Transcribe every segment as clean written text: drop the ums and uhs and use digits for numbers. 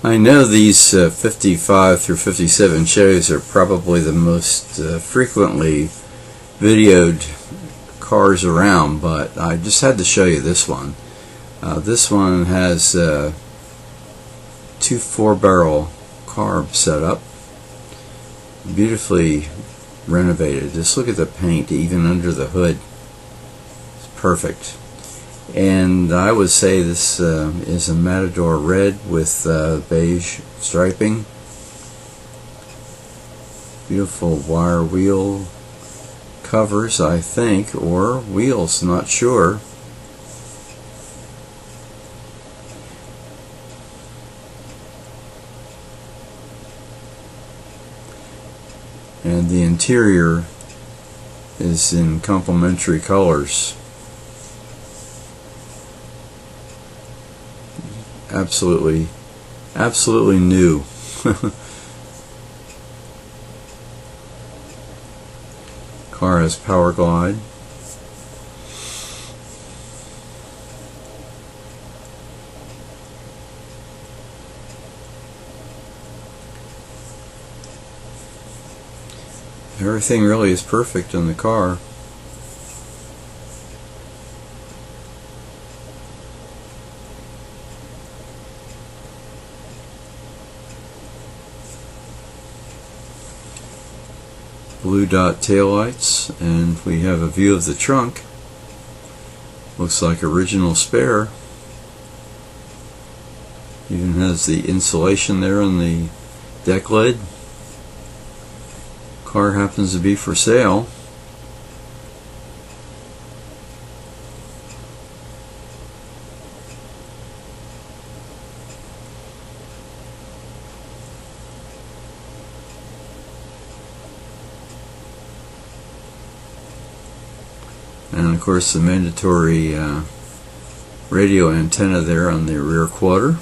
I know these 55 through 57 Chevys are probably the most frequently videoed cars around, but I just had to show you this one. This one has two 4-barrel carb setup, beautifully renovated. Just look at the paint even under the hood. It's perfect. And I would say this is a Matador red with beige striping. Beautiful wire wheel covers, I think, or wheels, not sure. And the interior is in complementary colors. Absolutely new. Car has power glide. Everything really is perfect in the car. Blue dot taillights, and we have a view of the trunk. Looks like original spare. Even has the insulation there on the deck lid. Car happens to be for sale. And of course the mandatory radio antenna there on the rear quarter.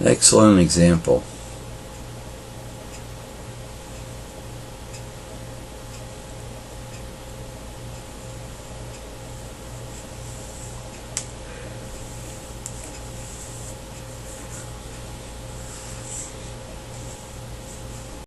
Excellent example.